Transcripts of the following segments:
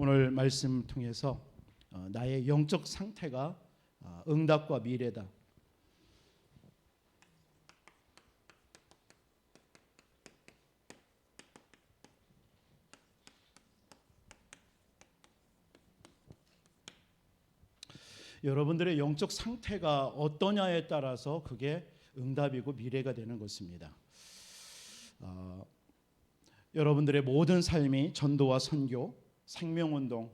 오늘 말씀 통해서 나의 영적 상태가 응답과 미래다. 여러분들의 영적 상태가 어떠냐에 따라서 그게 응답이고 미래가 되는 것입니다. 여러분들의 모든 삶이 전도와 선교, 생명운동,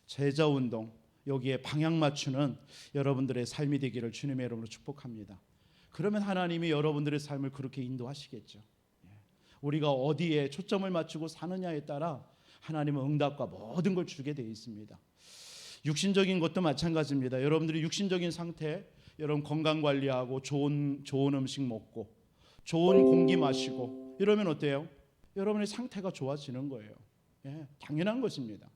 제자운동, 여기에 방향 맞추는 여러분들의 삶이 되기를 주님의 이름으로 축복합니다. 그러면 하나님이 여러분들의 삶을 그렇게 인도하시겠죠. 우리가 어디에 초점을 맞추고 사느냐에 따라 하나님은 응답과 모든 걸 주게 되어 있습니다. 육신적인 것도 마찬가지입니다. 여러분들이 육신적인 상태, 여러분 건강 관리하고 좋은 음식 먹고 좋은 공기 마시고 이러면 어때요? 여러분의 상태가 좋아지는 거예요. 당연한 것입니다.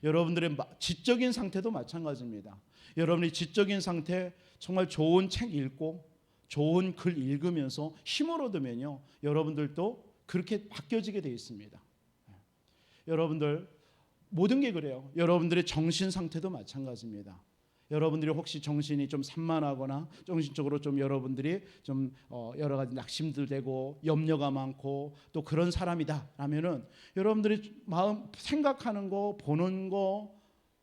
여러분들의 지적인 상태도 마찬가지입니다. 여러분의 지적인 상태, 정말 좋은 책 읽고 좋은 글 읽으면서 힘을 얻으면요, 여러분들도 그렇게 바뀌어지게 되어 있습니다. 여러분들 모든 게 그래요. 여러분들의 정신 상태도 마찬가지입니다. 여러분들이 혹시 정신이 좀 산만하거나 정신적으로 좀 여러분들이 좀 여러 가지 낙심들 되고 염려가 많고 또 그런 사람이다 라면은 여러분들이 마음 생각하는 거, 보는 거,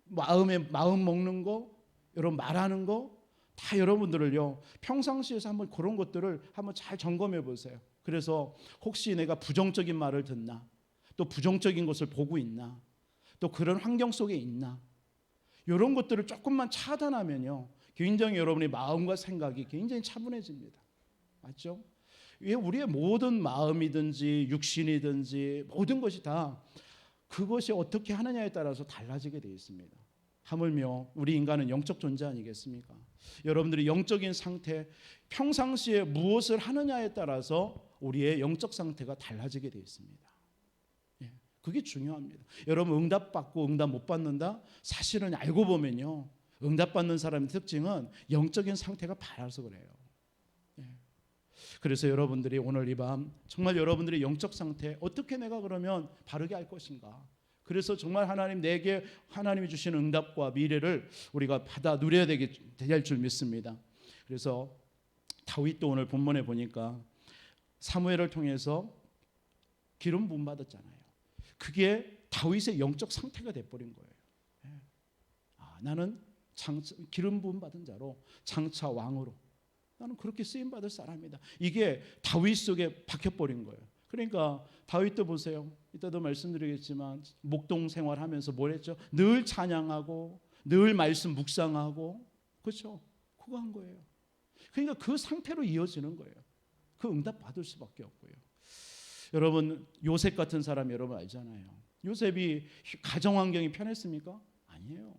마음 먹는 거, 여러분 말하는 거 다 여러분들을요 평상시에서 한번 그런 것들을 한번 잘 점검해 보세요. 그래서 혹시 내가 부정적인 말을 듣나, 또 부정적인 것을 보고 있나, 또 그런 환경 속에 있나, 이런 것들을 조금만 차단하면요 굉장히 여러분의 마음과 생각이 굉장히 차분해집니다. 맞죠? 우리의 모든 마음이든지 육신이든지 모든 것이 다 그것이 어떻게 하느냐에 따라서 달라지게 되어 있습니다. 하물며 우리 인간은 영적 존재 아니겠습니까? 여러분들이 영적인 상태, 평상시에 무엇을 하느냐에 따라서 우리의 영적 상태가 달라지게 되어 있습니다. 그게 중요합니다. 여러분 응답받고 응답 못 받는다? 사실은 알고 보면요 응답받는 사람의 특징은 영적인 상태가 바라서 그래요. 그래서 여러분들이 오늘 이 밤 정말 여러분들의 영적 상태 어떻게 내가 그러면 바르게 할 것인가, 그래서 정말 내게 하나님이 주시는 응답과 미래를 우리가 받아 누려야 될 줄 믿습니다. 그래서 다윗도 오늘 본문에 보니까 사무엘을 통해서 기름 부음 받았잖아요. 그게 다윗의 영적 상태가 돼버린 거예요. 나는 기름 부음 받은 자로 장차 왕으로 나는 그렇게 쓰임 받을 사람이다. 이게 다윗 속에 박혀버린 거예요. 그러니까 다윗도 보세요. 이따도 말씀드리겠지만 목동 생활하면서 뭘 했죠? 늘 찬양하고 늘 말씀 묵상하고, 그렇죠? 그거 한 거예요. 그러니까 그 상태로 이어지는 거예요. 그 응답 받을 수밖에 없고요. 여러분 요셉 같은 사람 여러분 알잖아요. 요셉이 가정 환경이 편했습니까? 아니에요.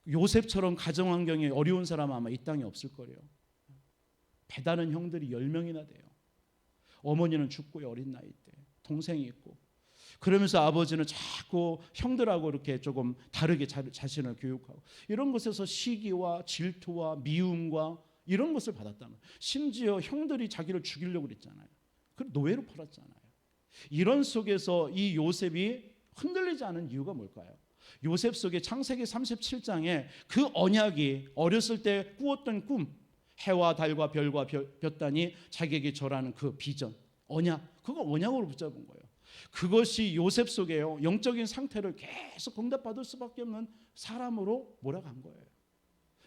요셉처럼 가정 환경이 어려운 사람은 아마 이 땅에 없을 거래요. 배다른 형들이 10명이나 돼요. 어머니는 죽고요, 어린 나이 때. 동생이 있고. 그러면서 아버지는 자꾸 형들하고 이렇게 조금 다르게 자신을 교육하고, 이런 것에서 시기와 질투와 미움과 이런 것을 받았다는 거예요. 심지어 형들이 자기를 죽이려고 그랬잖아요. 그 노예로 팔았잖아요. 이런 속에서 이 요셉이 흔들리지 않은 이유가 뭘까요? 요셉 속에 창세기 37장에 그 언약이 어렸을 때 꾸었던 꿈, 해와 달과 별과 볕단이 자기에게 절하는 그 비전, 언약, 그거 언약으로 붙잡은 거예요. 그것이 요셉 속에요 영적인 상태를 계속 응답받을 수밖에 없는 사람으로 몰아간 거예요.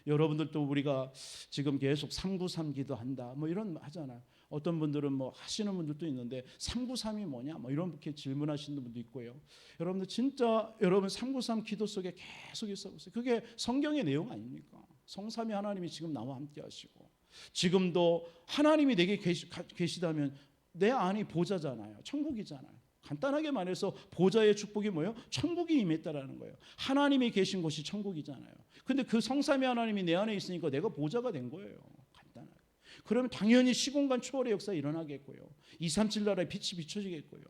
여러분들도 우리가 지금 계속 393 기도한다 뭐 이런 하잖아요. 어떤 분들은 뭐 하시는 분들도 있는데 393이 뭐냐 뭐 이렇게 질문하시는 분도 있고요. 여러분들 진짜 여러분 393 기도 속에 계속 있어 보세요. 그게 성경의 내용 아닙니까? 성삼위 하나님이 지금 나와 함께 하시고, 지금도 하나님이 내게 계시다면 내 안이 보좌잖아요. 천국이잖아요. 간단하게 말해서 보좌의 축복이 뭐예요? 천국이 임했다라는 거예요. 하나님이 계신 곳이 천국이잖아요. 근데 그 성삼위 하나님이 내 안에 있으니까 내가 보좌가 된 거예요. 간단하게. 그러면 당연히 시공간 초월의 역사가 일어나겠고요. 237 나라의 빛이 비춰지겠고요.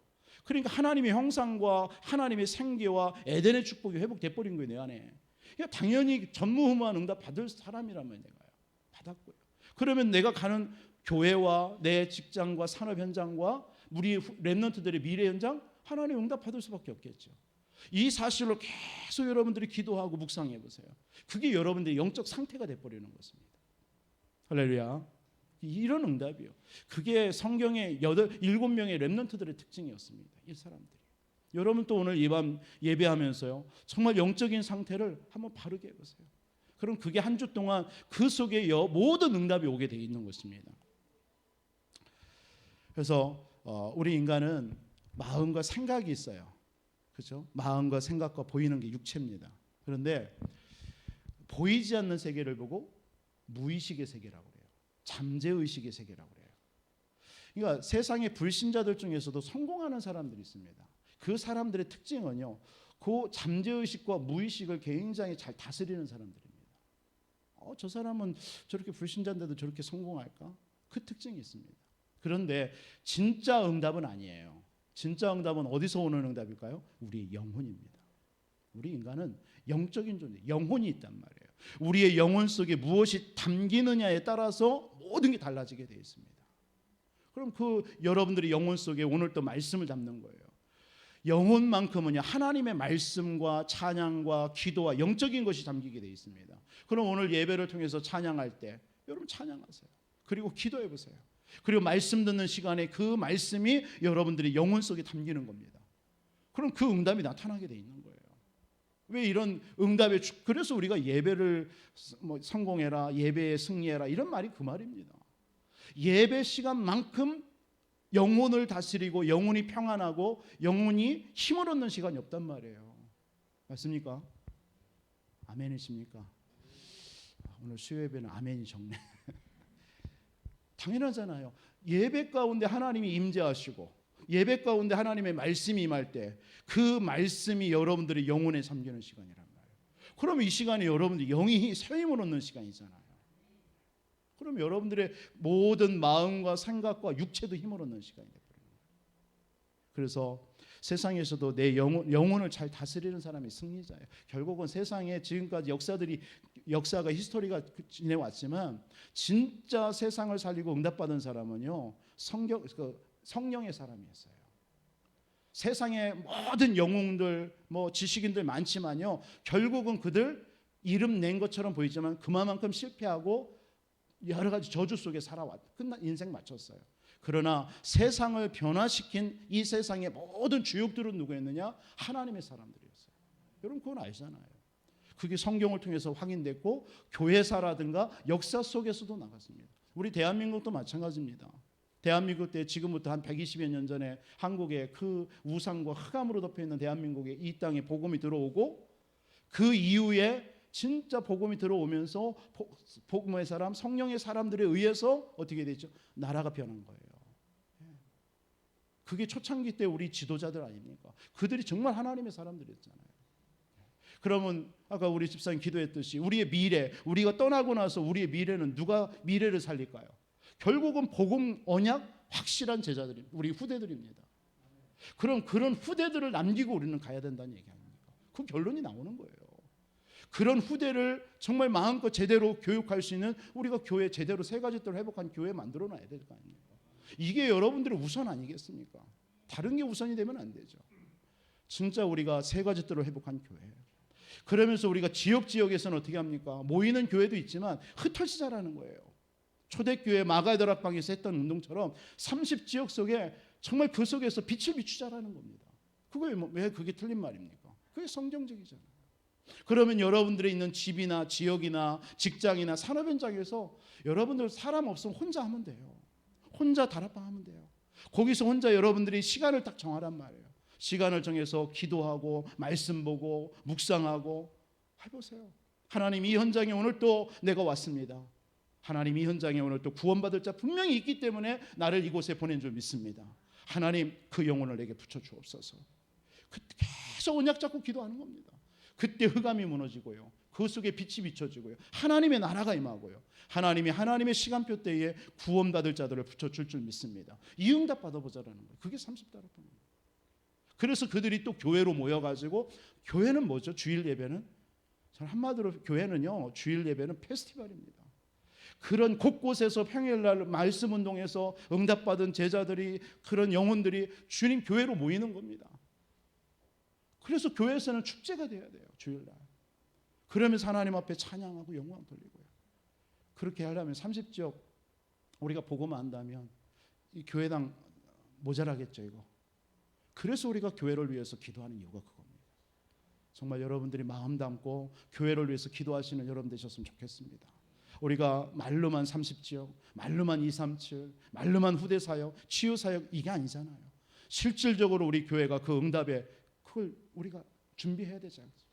그러니까 하나님의 형상과 하나님의 생계와 에덴의 축복이 회복돼 버린 거예요, 내 안에. 그러니까 당연히 전무후무한 응답 받을 사람이라면 내가요. 받았고요. 그러면 내가 가는 교회와 내 직장과 산업 현장과 우리 랩런트들의 미래 현장, 하나님 응답 받을 수밖에 없겠죠. 이 사실로 계속 여러분들이 기도하고 묵상해 보세요. 그게 여러분들의 영적 상태가 돼버리는 것입니다. 할렐루야. 이런 응답이요. 그게 성경의 7명의 렘넌트들의 특징이었습니다. 이 사람들이. 여러분 또 오늘 이 밤 예배하면서요, 정말 영적인 상태를 한번 바르게 해보세요. 그럼 그게 한 주 동안 그 속에 모든 응답이 오게 돼 있는 것입니다. 그래서 우리 인간은 마음과 생각이 있어요. 그렇죠? 마음과 생각과 보이는 게 육체입니다. 그런데 보이지 않는 세계를 보고 무의식의 세계라고 그래요. 잠재의식의 세계라고 그래요. 그러니까 세상의 불신자들 중에서도 성공하는 사람들이 있습니다. 그 사람들의 특징은요, 그 잠재의식과 무의식을 굉장히 잘 다스리는 사람들입니다. 저 사람은 저렇게 불신자인데도 저렇게 성공할까? 그 특징이 있습니다. 그런데 진짜 응답은 아니에요. 진짜 응답은 어디서 오는 응답일까요? 우리의 영혼입니다. 우리 인간은 영적인 존재, 영혼이 있단 말이에요. 우리의 영혼 속에 무엇이 담기느냐에 따라서 모든 게 달라지게 되어 있습니다. 그럼 그 여러분들의 영혼 속에 오늘 또 말씀을 담는 거예요. 영혼만큼은요, 하나님의 말씀과 찬양과 기도와 영적인 것이 담기게 되어 있습니다. 그럼 오늘 예배를 통해서 찬양할 때 여러분 찬양하세요. 그리고 기도해 보세요. 그리고 말씀 듣는 시간에 그 말씀이 여러분들의 영혼 속에 담기는 겁니다. 그럼 그 응답이 나타나게 돼 있는 거예요. 왜 이런 응답에, 그래서 우리가 예배를 성공해라, 예배에 승리해라, 이런 말이 그 말입니다. 예배 시간만큼 영혼을 다스리고 영혼이 평안하고 영혼이 힘을 얻는 시간이 없단 말이에요. 맞습니까? 아멘이십니까? 오늘 수요 예배는 아멘이 적네. 당연하잖아요. 예배 가운데 하나님이 임재하시고 예배 가운데 하나님의 말씀이 임할 때 그 말씀이 여러분들의 영혼에 잠기는 시간이란 말이에요. 그럼 이 시간이 여러분들 영이 새 힘을 얻는 시간이잖아요. 그럼 여러분들의 모든 마음과 생각과 육체도 힘을 얻는 시간이 되버려요. 그래서 세상에서도 내 영혼을 잘 다스리는 사람이 승리자예요. 결국은 세상에 지금까지 역사가 히스토리가 지내왔지만 진짜 세상을 살리고 응답받은 사람은요, 성령의 사람이었어요. 세상에 모든 영웅들, 지식인들 많지만요, 결국은 그들 이름 낸 것처럼 보이지만 그만큼 실패하고 여러 가지 저주 속에 끝난 인생 마쳤어요. 그러나 세상을 변화시킨 이 세상의 모든 주역들은 누구였느냐? 하나님의 사람들이었어요. 여러분 그건 알잖아요. 그게 성경을 통해서 확인됐고 교회사라든가 역사 속에서도 나갔습니다. 우리 대한민국도 마찬가지입니다. 대한민국 때 지금부터 한 120여 년 전에 한국에 그 우상과 흑암으로 덮여있는 대한민국에 이 땅에 복음이 들어오고 그 이후에 진짜 복음이 들어오면서 복음의 사람, 성령의 사람들에 의해서 어떻게 됐죠? 나라가 변한 거예요. 그게 초창기 때 우리 지도자들 아닙니까? 그들이 정말 하나님의 사람들이었잖아요. 그러면 아까 우리 집사님 기도했듯이 우리의 미래, 우리가 떠나고 나서 우리의 미래는 누가 미래를 살릴까요? 결국은 복음 언약 확실한 제자들입니다. 우리 후대들입니다. 그럼 그런 후대들을 남기고 우리는 가야 된다는 얘기 아닙니까? 그 결론이 나오는 거예요. 그런 후대를 정말 마음껏 제대로 교육할 수 있는 우리가 교회 제대로 세 가지들을 회복한 교회 만들어 놔야 될 거 아닙니까? 이게 여러분들의 우선 아니겠습니까? 다른 게 우선이 되면 안 되죠. 진짜 우리가 세 가지들을 회복한 교회. 그러면서 우리가 지역에서는 어떻게 합니까? 모이는 교회도 있지만 흩어지 자라는 거예요. 초대교회 마가다락방에서 했던 운동처럼 30지역 속에 정말 그 속에서 빛을 비추자라는 겁니다. 왜 그게 틀린 말입니까? 그게 성경적이잖아요. 그러면 여러분들이 있는 집이나 지역이나 직장이나 산업 현장에서 여러분들 사람 없으면 혼자 하면 돼요. 혼자 다락방 하면 돼요. 거기서 혼자 여러분들이 시간을 딱 정하란 말이에요. 시간을 정해서 기도하고 말씀 보고 묵상하고 해보세요. 하나님 이 현장에 오늘 또 내가 왔습니다. 하나님 이 현장에 오늘 또 구원받을 자 분명히 있기 때문에 나를 이곳에 보낸 줄 믿습니다. 하나님 그 영혼을 내게 붙여주옵소서. 계속 언약 잡고 기도하는 겁니다. 그때 흑암이 무너지고요. 그 속에 빛이 비춰지고요. 하나님의 나라가 임하고요. 하나님의 시간표 때에 구원받을 자들을 붙여줄 줄 믿습니다. 이 응답 받아보자라는 거예요. 그게 30다락방입니다. 그래서 그들이 또 교회로 모여가지고, 교회는 뭐죠? 주일 예배는? 한마디로 교회는요, 주일 예배는 페스티벌입니다. 그런 곳곳에서 평일날 말씀 운동에서 응답받은 제자들이, 그런 영혼들이 주님 교회로 모이는 겁니다. 그래서 교회에서는 축제가 돼야 돼요. 주일날. 그러면서 하나님 앞에 찬양하고 영광 돌리고요. 그렇게 하려면 30지역 우리가 보고만 한다면 이 교회당 모자라겠죠, 이거. 그래서 우리가 교회를 위해서 기도하는 이유가 그겁니다. 정말 여러분들이 마음 담고 교회를 위해서 기도하시는 여러분 되셨으면 좋겠습니다. 우리가 말로만 30지역, 말로만 237, 말로만 후대사역, 치유사역 이게 아니잖아요. 실질적으로 우리 교회가 그 응답에 그걸 우리가 준비해야 되지 않습니까?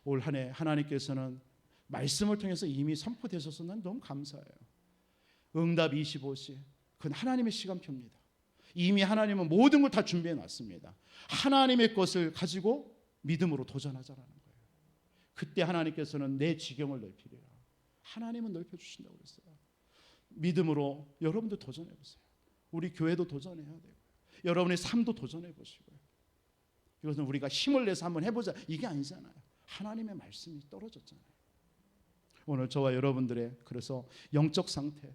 올 한 해 하나님께서는 말씀을 통해서 이미 선포되셔서 난 너무 감사해요. 응답 25시, 그건 하나님의 시간표입니다. 이미 하나님은 모든 걸 다 준비해 놨습니다. 하나님의 것을 가지고 믿음으로 도전하자라는 거예요. 그때 하나님께서는 내 지경을 넓히리라. 하나님은 넓혀주신다고 그랬어요. 믿음으로 여러분도 도전해 보세요. 우리 교회도 도전해야 되고 여러분의 삶도 도전해 보시고요. 이것은 우리가 힘을 내서 한번 해보자 이게 아니잖아요. 하나님의 말씀이 떨어졌잖아요. 오늘 저와 여러분들의 그래서 영적 상태,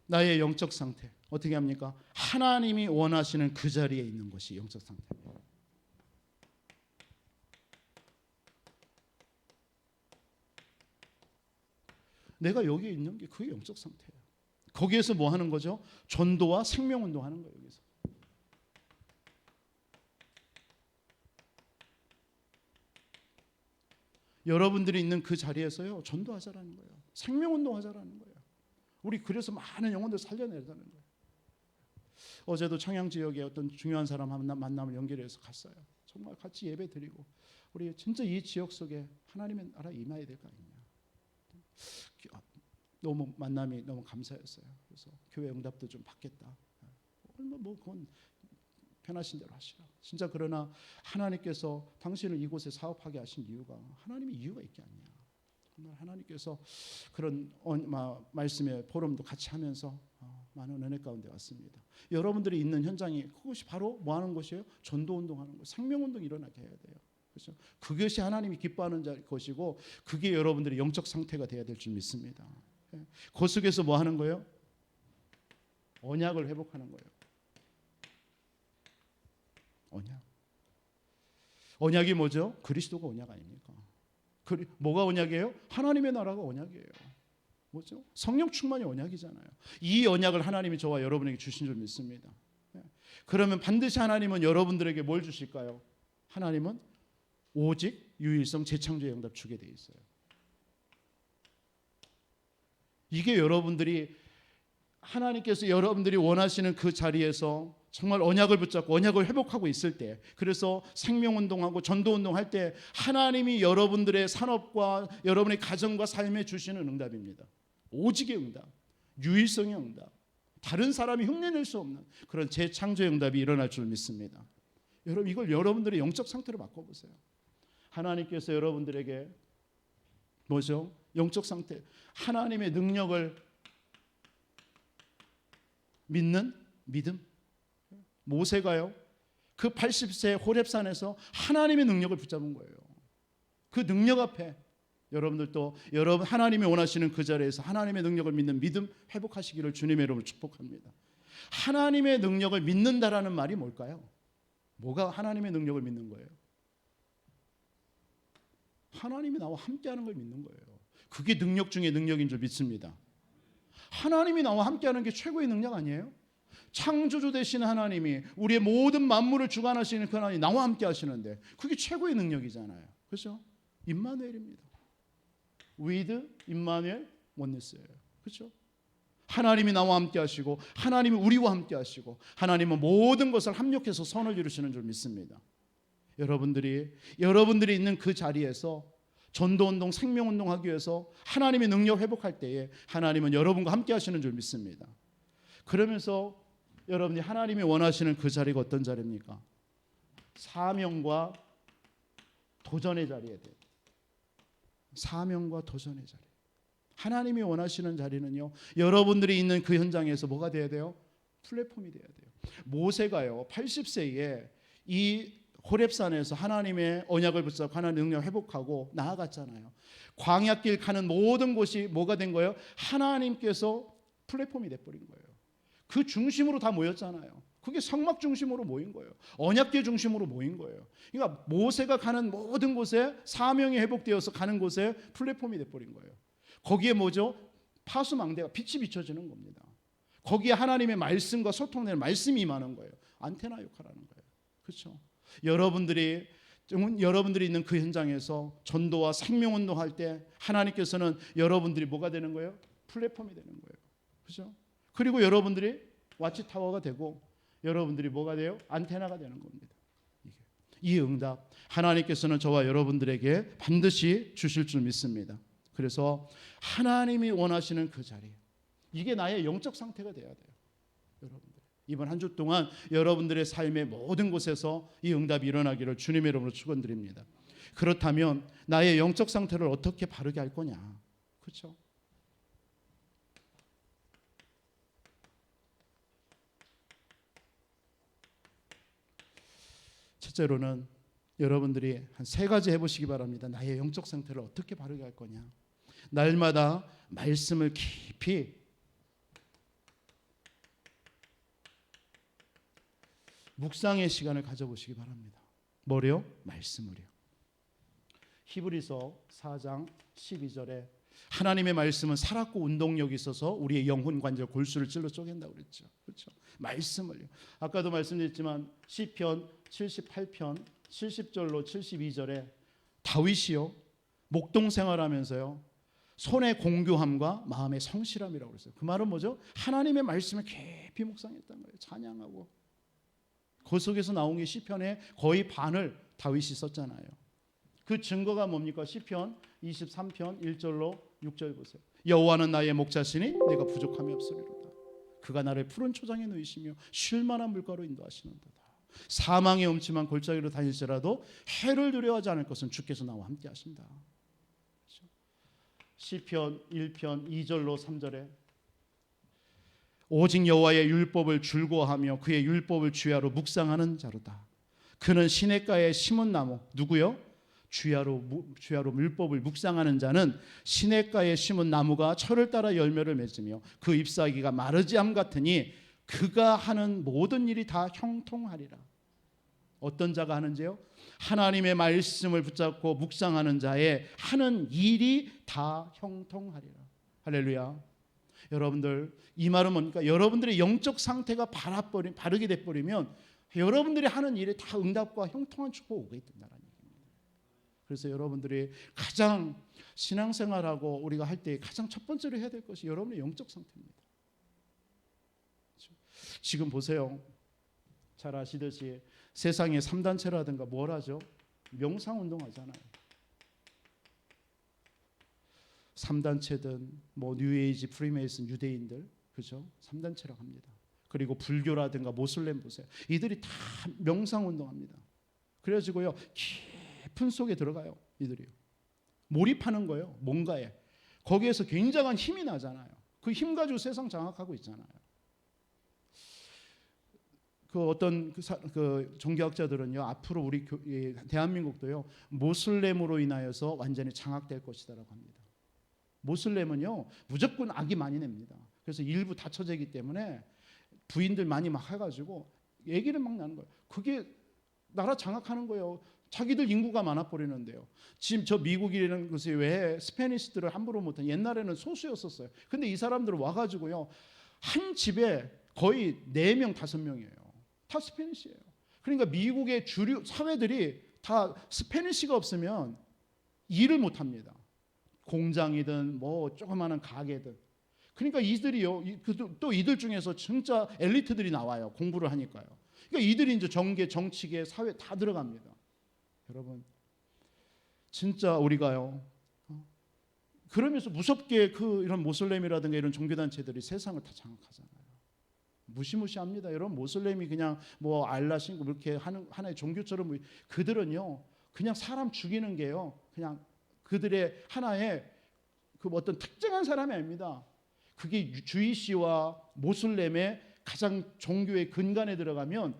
나의 영적 상태 어떻게 합니까? 하나님이 원하시는 그 자리에 있는 것이 영적 상태입니다. 내가 여기에 있는 게 그게 영적 상태예요. 거기에서 뭐 하는 거죠? 전도와 생명운동 하는 거예요. 여기서. 여러분들이 있는 그 자리에서요 전도하자라는 거예요. 생명운동하자라는 거예요. 우리 그래서 많은 영혼들 살려내자는 거예요. 어제도 청양 지역에 어떤 중요한 사람 만남을 연결해서 갔어요. 정말 같이 예배 드리고 우리 진짜 이 지역 속에 하나님의 나라 임해야 될 거 아니냐. 너무 만남이 너무 감사했어요. 그래서 교회 응답도 좀 받겠다. 뭐 그건 편하신 대로 하시라. 진짜 그러나 하나님께서 당신을 이곳에 사업하게 하신 이유가 하나님의 이유가 있게 아니냐. 정말 하나님께서 그런 말씀의 포럼도 같이 하면서 많은 은혜 가운데 왔습니다. 여러분들이 있는 현장이 그것이 바로 뭐 하는 것이에요? 전도운동하는 것, 생명운동 일어나게 해야 돼요. 그렇죠? 그것이 하나님이 기뻐하는 것이고 그게 여러분들의 영적 상태가 돼야 될 줄 믿습니다. 그 속에서 뭐 하는 거예요? 언약을 회복하는 거예요. 언약. 언약이 뭐죠? 그리스도가 언약 아닙니까? 뭐가 언약이에요? 하나님의 나라가 언약이에요. 뭐죠? 성령 충만이 언약이잖아요. 이 언약을 하나님이 저와 여러분에게 주신 줄 믿습니다. 그러면 반드시 하나님은 여러분들에게 뭘 주실까요? 하나님은 오직 유일성 재창조의 응답 주게 돼 있어요. 이게 여러분들이 하나님께서 여러분들이 원하시는 그 자리에서 정말 언약을 붙잡고 언약을 회복하고 있을 때, 그래서 생명운동하고 전도운동할 때 하나님이 여러분들의 산업과 여러분의 가정과 삶에 주시는 응답입니다. 오직의 응답, 유일성의 응답, 다른 사람이 흉내낼 수 없는 그런 재창조의 응답이 일어날 줄 믿습니다. 여러분 이걸 여러분들의 영적 상태로 바꿔보세요. 하나님께서 여러분들에게 뭐죠? 영적 상태, 하나님의 능력을 믿는 믿음. 모세가요 그 80세 호렙산에서 하나님의 능력을 붙잡은 거예요. 그 능력 앞에 여러분들도 여러분 하나님이 원하시는 그 자리에서 하나님의 능력을 믿는 믿음 회복하시기를 주님의 이름으로 축복합니다. 하나님의 능력을 믿는다라는 말이 뭘까요? 뭐가 하나님의 능력을 믿는 거예요? 하나님이 나와 함께하는 걸 믿는 거예요. 그게 능력 중에 능력인 줄 믿습니다. 하나님이 나와 함께하는 게 최고의 능력 아니에요? 창조주 되시는 하나님이 우리의 모든 만물을 주관하시는 그 하나님이 나와 함께 하시는데 그게 최고의 능력이잖아요. 그렇죠? 임마누엘입니다. with 임마누엘 원네스예요. 그렇죠? 하나님이 나와 함께 하시고 하나님이 우리와 함께 하시고 하나님은 모든 것을 합력해서 선을 이루시는 줄 믿습니다. 여러분들이 있는 그 자리에서 전도운동, 생명운동 하기 위해서 하나님의 능력 회복할 때에 하나님은 여러분과 함께 하시는 줄 믿습니다. 그러면서 여러분이 하나님이 원하시는 그 자리가 어떤 자리입니까? 사명과 도전의 자리에 돼요. 사명과 도전의 자리. 하나님이 원하시는 자리는요, 여러분들이 있는 그 현장에서 뭐가 돼야 돼요? 플랫폼이 돼야 돼요. 모세가요 80세에 이 호렙산에서 하나님의 언약을 붙잡고 하나님의 능력을 회복하고 나아갔잖아요. 광야길 가는 모든 곳이 뭐가 된 거예요? 하나님께서 플랫폼이 돼버린 거예요. 그 중심으로 다 모였잖아요. 그게 성막 중심으로 모인 거예요. 언약궤 중심으로 모인 거예요. 그러니까 모세가 가는 모든 곳에 사명이 회복되어서 가는 곳에 플랫폼이 돼버린 거예요. 거기에 뭐죠? 파수망대가 빛이 비춰지는 겁니다. 거기에 하나님의 말씀과 소통되는 말씀이 임하는 거예요. 안테나 역할하는 거예요. 그렇죠? 여러분들이 있는 그 현장에서 전도와 생명운동 할 때 하나님께서는 여러분들이 뭐가 되는 거예요? 플랫폼이 되는 거예요. 그렇죠? 그리고 여러분들이 와치타워가 되고 여러분들이 뭐가 돼요? 안테나가 되는 겁니다. 이 응답 하나님께서는 저와 여러분들에게 반드시 주실 줄 믿습니다. 그래서 하나님이 원하시는 그 자리, 이게 나의 영적 상태가 돼야 돼요. 여러분들 이번 한 주 동안 여러분들의 삶의 모든 곳에서 이 응답이 일어나기를 주님의 이름으로 축원드립니다. 그렇다면 나의 영적 상태를 어떻게 바르게 할 거냐? 그렇죠? 첫째로는 여러분들이 한 3가지 해보시기 바랍니다. 나의 영적 상태를 어떻게 바르게 할 거냐? 날마다 말씀을 깊이 묵상의 시간을 가져보시기 바랍니다. 뭐래요? 말씀을요. 히브리서 4장 12절에 하나님의 말씀은 살았고 운동력이 있어서 우리의 영혼 관절 골수를 찔러 쪼갠다고 그랬죠. 그렇죠? 말씀을요. 아까도 말씀드렸지만 시편 78편 70절로 72절에 다윗이요 목동 생활하면서요 손의 공교함과 마음의 성실함이라고 그랬어요. 그 말은 뭐죠? 하나님의 말씀을 깊이 묵상했다는 거예요. 찬양하고 그 속에서 나온 게 시편의 거의 반을 다윗이 썼잖아요. 그 증거가 뭡니까? 시편 23편 1절로 6절 보세요. 여호와는 나의 목자시니 내가 부족함이 없으리로다. 그가 나를 푸른 초장에 누이시며 쉴 만한 물가로 인도하시는도다. 사망의 음침한 골짜기로 다닐지라도 해를 두려워하지 않을 것은 주께서 나와 함께 하신다. 그렇죠? 시편 1편 2절로 3절에 오직 여호와의 율법을 즐거워하며 그의 율법을 주야로 묵상하는 자로다. 그는 시냇가에 심은 나무 누구요? 주야로 율법을 묵상하는 자는 시냇가에 심은 나무가 철을 따라 열매를 맺으며 그 잎사귀가 마르지 함 같으니 그가 하는 모든 일이 다 형통하리라. 어떤 자가 하는지요? 하나님의 말씀을 붙잡고 묵상하는 자의 하는 일이 다 형통하리라. 할렐루야. 여러분들 이 말은 뭡니까? 여러분들의 영적 상태가 바르게 돼버리면 여러분들이 하는 일에 다 응답과 형통한 축복이 오게 된다는 얘기입니다. 그래서 여러분들이 가장 신앙생활하고 우리가 할 때 가장 첫 번째로 해야 될 것이 여러분의 영적 상태입니다. 지금 보세요. 잘 아시듯이 세상에 3단체라든가 뭘 하죠? 명상운동 하잖아요. 3단체든 뭐 뉴에이지, 프리메이슨, 유대인들 그죠? 3단체라고 합니다. 그리고 불교라든가 모슬렘 보세요. 이들이 다 명상운동합니다. 그래가지고요 깊은 속에 들어가요. 이들이요. 몰입하는 거예요. 뭔가에. 거기에서 굉장한 힘이 나잖아요. 그 힘 가지고 세상 장악하고 있잖아요. 그 어떤 그 종교학자들은요 앞으로 우리 대한민국도요 모슬렘으로 인하여서 완전히 장악될 것이다라고 합니다. 모슬렘은요 무조건 악이 많이 냅니다. 그래서 일부 닫혀지기 때문에 부인들 많이 막 해가지고 얘기를 막 나는 거예요. 그게 나라 장악하는 거예요. 자기들 인구가 많아 버리는데요. 지금 저 미국이라는 것이 왜 스페니시들을 함부로 못한 옛날에는 소수였었어요. 근데 이 사람들은 와가지고요 한 집에 거의 4명 5명이에요. 다 스페니시예요. 그러니까 미국의 주류 사회들이 다 스페니시가 없으면 일을 못합니다. 공장이든 뭐 조그마한 가게든. 그러니까 이들이요 또 이들 중에서 진짜 엘리트들이 나와요. 공부를 하니까요. 그러니까 이들이 이제 정계, 정치계, 사회 다 들어갑니다. 여러분 진짜 우리가요 그러면서 무섭게 그 이런 모슬렘이라든가 이런 종교단체들이 세상을 다 장악하잖아요. 무시무시합니다. 여러분 모슬렘이 그냥 뭐 알라 신고 이렇게 하는 하나의 종교처럼 그들은요 그냥 사람 죽이는 게요 그냥 그들의 하나의 그 어떤 특정한 사람이 아닙니다. 그게 주이시와 모슬렘의 가장 종교의 근간에 들어가면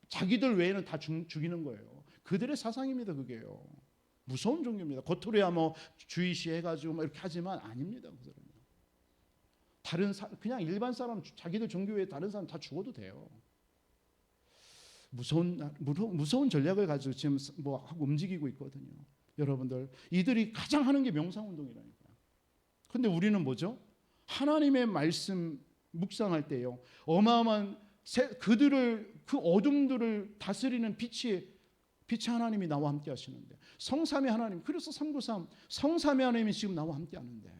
자기들 외에는 다 죽이는 거예요. 그들의 사상입니다. 그게요. 무서운 종교입니다. 겉으로야 뭐 주이시 해가지고 뭐 이렇게 하지만 아닙니다. 그들은요. 그냥 일반 사람 자기들 종교 외에 다른 사람 다 죽어도 돼요. 무서운 전략을 가지고 지금 뭐 하고 움직이고 있거든요. 여러분들, 이들이 가장 하는 게 명상운동이라니까요. 근데 우리는 뭐죠? 하나님의 말씀 묵상할 때요, 어마어마한 그들을, 그 어둠들을 다스리는 빛이 하나님이 나와 함께 하시는데, 성삼위 하나님, 그래서 393 성삼위 하나님이 지금 나와 함께 하는데,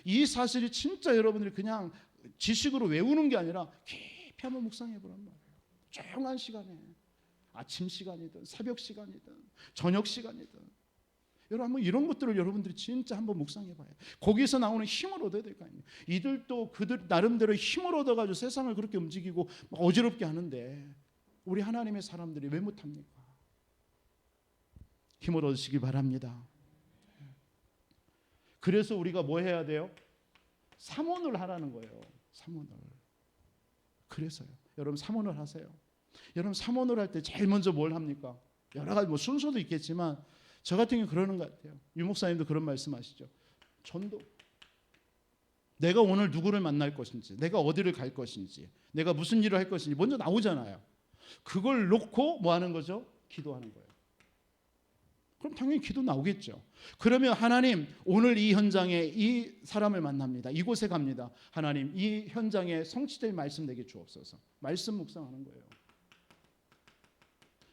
이 사실이 진짜 여러분들이 그냥 지식으로 외우는 게 아니라 깊이 한번 묵상해 보란 말이에요. 조용한 시간에, 아침 시간이든 새벽 시간이든 저녁 시간이든, 여러분 한번 이런 것들을 여러분들이 진짜 한번 묵상해 봐요. 거기서 나오는 힘을 얻어야 될 거 아니에요. 이들도 그들 나름대로 힘을 얻어가지고 세상을 그렇게 움직이고 어지럽게 하는데, 우리 하나님의 사람들이 왜 못합니까? 힘을 얻으시기 바랍니다. 그래서 우리가 뭐 해야 돼요? 삼원을 하라는 거예요. 삼원을. 그래서요, 여러분 삼원을 하세요. 여러분 삼원을 할 때 제일 먼저 뭘 합니까? 여러 가지 뭐 순서도 있겠지만 저 같은 경우 그러는 것 같아요. 유 목사님도 그런 말씀하시죠. 전도. 내가 오늘 누구를 만날 것인지, 내가 어디를 갈 것인지, 내가 무슨 일을 할 것인지 먼저 나오잖아요. 그걸 놓고 뭐 하는 거죠? 기도하는 거예요. 그럼 당연히 기도 나오겠죠. 그러면 하나님, 오늘 이 현장에 이 사람을 만납니다. 이곳에 갑니다. 하나님, 이 현장에 성취될 말씀 내게 주옵소서. 말씀 묵상하는 거예요.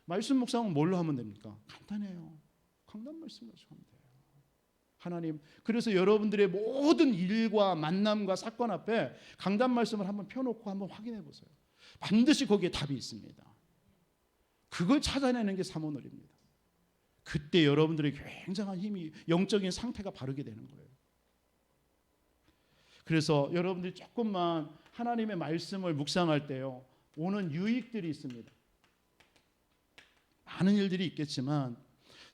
말씀 묵상은 뭘로 하면 됩니까? 간단해요. 강단 말씀 가지고 하면 돼요. 하나님, 그래서 여러분들의 모든 일과 만남과 사건 앞에 강단 말씀을 한번 펴놓고 한번 확인해 보세요. 반드시 거기에 답이 있습니다. 그걸 찾아내는 게 삼원을입니다. 그때 여러분들의 굉장한 힘이, 영적인 상태가 바르게 되는 거예요. 그래서 여러분들이 조금만 하나님의 말씀을 묵상할 때요, 오는 유익들이 있습니다. 많은 일들이 있겠지만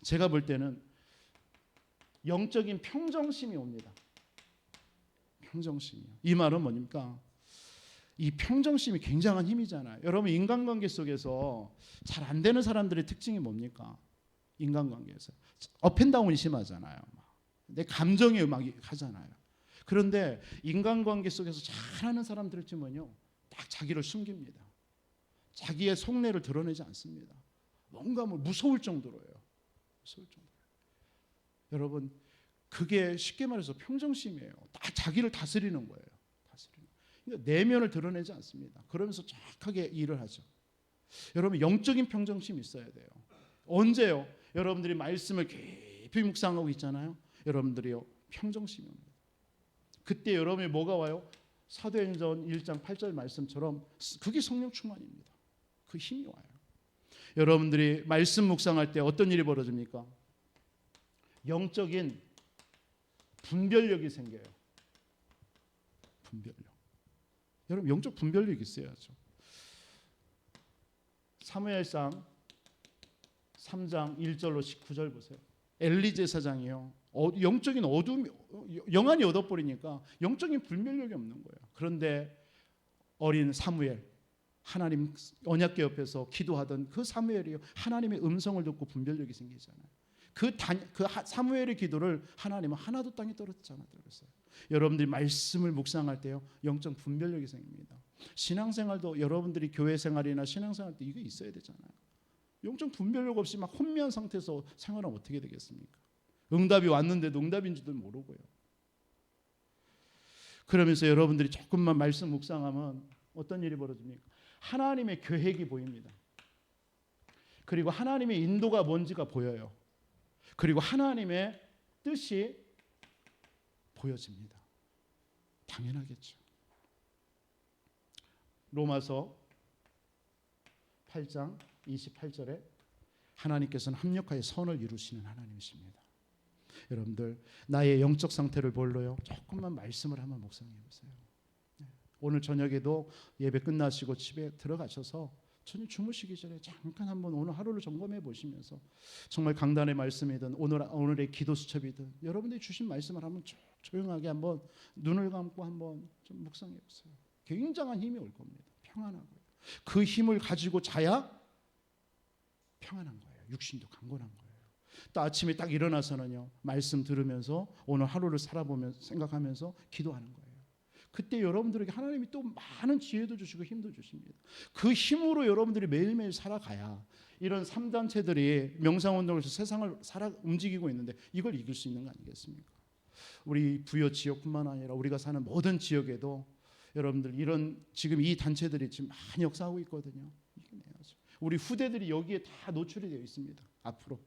제가 볼 때는 영적인 평정심이 옵니다. 평정심이요. 이 말은 뭡니까? 이 평정심이 굉장한 힘이잖아요. 여러분, 인간관계 속에서 잘 안 되는 사람들의 특징이 뭡니까? 인간관계에서 업앤다운이 심하잖아요. 내 감정의 음악이 가잖아요. 그런데 인간관계 속에서 잘하는 사람들은요, 딱 자기를 숨깁니다. 자기의 속내를 드러내지 않습니다. 뭔가 무서울 정도로요. 무서울 정도로. 여러분, 그게 쉽게 말해서 평정심이에요. 딱 자기를 다스리는 거예요. 그러니까 내면을 드러내지 않습니다. 그러면서 정확하게 일을 하죠. 여러분, 영적인 평정심이 있어야 돼요. 언제요? 여러분들이 말씀을 깊이 묵상하고 있잖아요. 여러분들이요, 평정심이 옵니다. 그때 여러분이 뭐가 와요? 사도행전 1장 8절 말씀처럼 그게 성령 충만입니다. 그 힘이 와요. 여러분들이 말씀 묵상할 때 어떤 일이 벌어집니까? 영적인 분별력이 생겨요. 분별력. 여러분, 영적 분별력이 있어야죠. 사무엘상 3장 1절로 19절 보세요. 엘리 제사장이요, 영적인 어둠, 영안이 얻어버리니까 영적인 분별력이 없는 거예요. 그런데 어린 사무엘, 하나님 언약궤 옆에서 기도하던 그 사무엘이요, 하나님의 음성을 듣고 분별력이 생기잖아요. 그 사무엘의 기도를 하나님은 하나도 땅에 떨어지지 않았다고 그랬어요. 여러분들이 말씀을 묵상할 때요, 영적 분별력이 생깁니다. 신앙생활도 여러분들이 교회 생활이나 신앙생활 때 이게 있어야 되잖아요. 영적 분별력 없이 막 혼미한 상태에서 생활하면 어떻게 되겠습니까? 응답이 왔는데도 응답인지도 모르고요. 그러면서 여러분들이 조금만 말씀 묵상하면 어떤 일이 벌어집니까? 하나님의 계획이 보입니다. 그리고 하나님의 인도가 뭔지가 보여요. 그리고 하나님의 뜻이 보여집니다. 당연하겠죠. 로마서 8장 28절에 하나님께서는 합력하여 선을 이루시는 하나님이십니다. 여러분들, 나의 영적 상태를 뭘로요? 조금만 말씀을 한번 묵상해 보세요. 오늘 저녁에도 예배 끝나시고 집에 들어가셔서 저녁 주무시기 전에 잠깐 한번 오늘 하루를 점검해 보시면서, 정말 강단의 말씀이든 오늘의 기도 수첩이든 여러분들이 주신 말씀을 한번 조용하게 한번 눈을 감고 한번 좀 묵상해 보세요. 굉장한 힘이 올 겁니다. 평안하고요. 그 힘을 가지고 자야 평안한 거예요. 육신도 강건한 거예요. 또 아침에 딱 일어나서는요, 말씀 들으면서 오늘 하루를 살아보면서 생각하면서 기도하는 거예요. 그때 여러분들에게 하나님이 또 많은 지혜도 주시고 힘도 주십니다. 그 힘으로 여러분들이 매일매일 살아가야 이런 3단체들이 명상운동에서 세상을 움직이고 있는데 이걸 이길 수 있는 거 아니겠습니까? 우리 부여 지역뿐만 아니라 우리가 사는 모든 지역에도 여러분들 이런 지금 이 단체들이 지금 많이 역사하고 있거든요. 우리 후대들이 여기에 다 노출이 되어 있습니다. 앞으로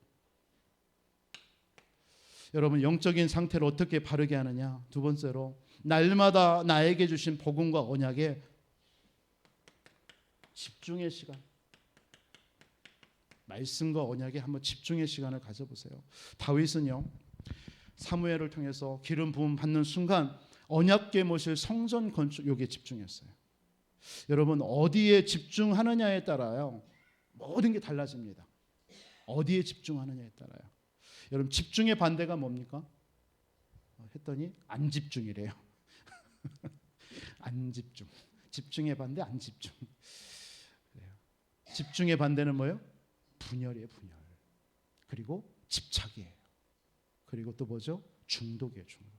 여러분 영적인 상태를 어떻게 바르게 하느냐? 두 번째로 날마다 나에게 주신 복음과 언약에 집중의 시간, 말씀과 언약에 한번 집중의 시간을 가져보세요. 다윗은요 사무엘을 통해서 기름 부음 받는 순간 언약궤 모실 성전 건축 여기에 집중했어요. 여러분 어디에 집중하느냐에 따라요 모든 게 달라집니다. 어디에 집중하느냐에 따라요. 여러분 집중의 반대가 뭡니까? 했더니 안 집중이래요. 안 집중. 집중의 반대 안 집중. 그래요. 집중의 반대는 뭐예요? 분열이에요. 분열. 그리고 집착이에요. 그리고 또 뭐죠? 중독이에요. 중독.